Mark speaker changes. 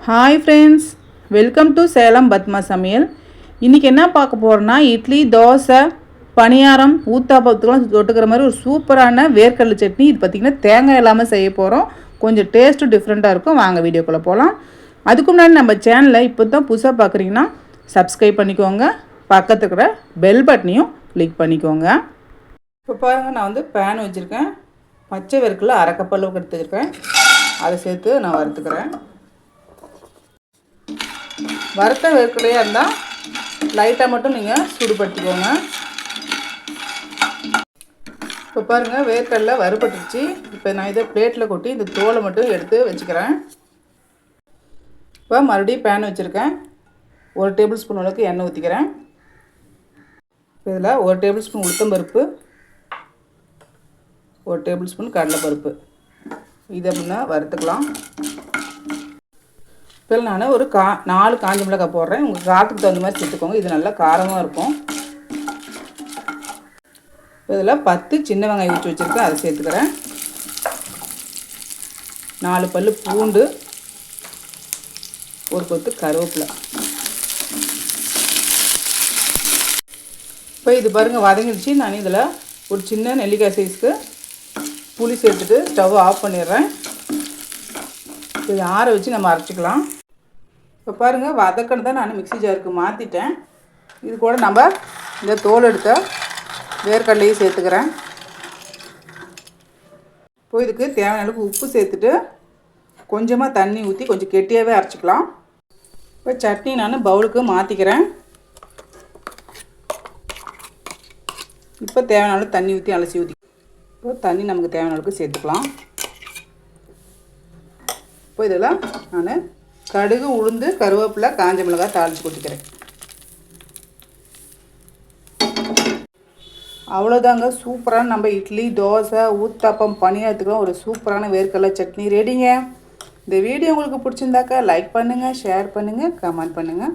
Speaker 1: Hi friends, welcome to Salem Padma சமையல். இன்றைக்கி என்ன பார்க்க போகிறோன்னா, இட்லி, தோசை, பணியாரம், ஊத்தாப்பத்துக்கெலாம் தொட்டுக்கிற மாதிரி ஒரு சூப்பரான வேர்க்கடலை சட்னி. இது பார்த்திங்கன்னா தேங்காய் இல்லாமல் செய்ய போகிறோம். கொஞ்சம் டேஸ்ட்டும் டிஃப்ரெண்ட்டாக இருக்கும். வாங்க வீடியோக்குள்ளே போகலாம். அதுக்கு முன்னாடி நம்ம சேனலை இப்போ தான் புதுசாக பார்க்குறீங்கன்னா சப்ஸ்கிரைப் பண்ணிக்கோங்க. பக்கத்துக்கு இருக்கிற பெல் பட்டனையும் கிளிக் பண்ணிக்கோங்க. இப்போ பாருங்கள், நான் பேன் வச்சுருக்கேன். பச்சை வேர்க்கடலை அரை கப் அளவுக்கு எடுத்துருக்கேன். அதை சேர்த்து நான் வறுத்துக்கிறேன். வறுத்த வேர்க்கடலையாக இருந்தால் லைட்டாக மட்டும் நீங்கள் சூடுபடுத்திக்கோங்க. இப்போ பாருங்கள், வேர்க்கடலை வறுபட்டுருச்சு. இப்போ நான் இதை பிளேட்டில் கொட்டி இந்த தோலை மட்டும் எடுத்து வச்சுக்கிறேன். இப்போ மறுபடியும் பேன் வச்சுருக்கேன். 1 டேபிள் ஸ்பூன் அளவுக்கு எண்ணெய் ஊற்றிக்கிறேன். இதில் 1 டேபிள் ஸ்பூன் உளுத்தம்பருப்பு, 1 டேபிள் ஸ்பூன் கடலைப்பருப்பு, இதை அப்படின்னா வறுத்துக்கலாம். இப்போ நான் ஒரு 4 காஞ்ச மிளகாய் போடுறேன். உங்கள் காரத்துக்கு தகுந்த மாதிரி சேர்த்துக்கோங்க. இது நல்லா காரமாக இருக்கும். இதில் 10 சின்ன வெங்காயம் ஊற்றி வச்சுருக்கேன், அதை சேர்த்துக்கிறேன். 4 பல் பூண்டு, ஒரு கொத்து கருவேப்பிலை. இப்போ இது பாருங்கள் வதங்கிடுச்சு. நான் இதில் ஒரு சின்ன நெல்லிக்காய் சைஸ்க்கு புளி சேர்த்துட்டு ஸ்டவ் ஆஃப் பண்ணிடுறேன். இதை ஆற வச்சு நம்ம அரைச்சிக்கலாம். இப்போ பாருங்கள், வதக்கணும் தான் நான் மிக்ஸி ஜாருக்கு மாற்றிட்டேன். இது கூட நம்ம இந்த தோல் எடுத்த வேர்க்கடலையும் சேர்த்துக்கிறேன். இப்போ இதுக்கு தேவையான அளவுக்கு உப்பு சேர்த்துட்டு கொஞ்சமாக தண்ணி ஊற்றி கொஞ்சம் கெட்டியாகவே அரைச்சிக்கலாம். இப்போ சட்னி நான் பவுலுக்கு மாற்றிக்கிறேன். இப்போ தேவையான அளவு தண்ணி ஊற்றி அலசி ஊற்றி இப்போ தண்ணி நமக்கு தேவையான அளவுக்கு சேர்த்துக்கலாம். இப்போ இதெல்லாம் நான் கடுகு, உளுந்து, கருவேப்பிலை, காஞ்ச மிளகாய் தாளித்து கொட்டிக்கிறேன். அவ்வளோதாங்க, சூப்பரான நம்ம இட்லி, தோசை, ஊத்தாப்பம், பணியாரத்துக்குலாம் ஒரு சூப்பரான வேர்க்கடலை சட்னி ரெடிங்க. இந்த வீடியோ உங்களுக்கு பிடிச்சிருந்தாக்கா லைக் பண்ணுங்கள், ஷேர் பண்ணுங்கள், கமெண்ட் பண்ணுங்கள்.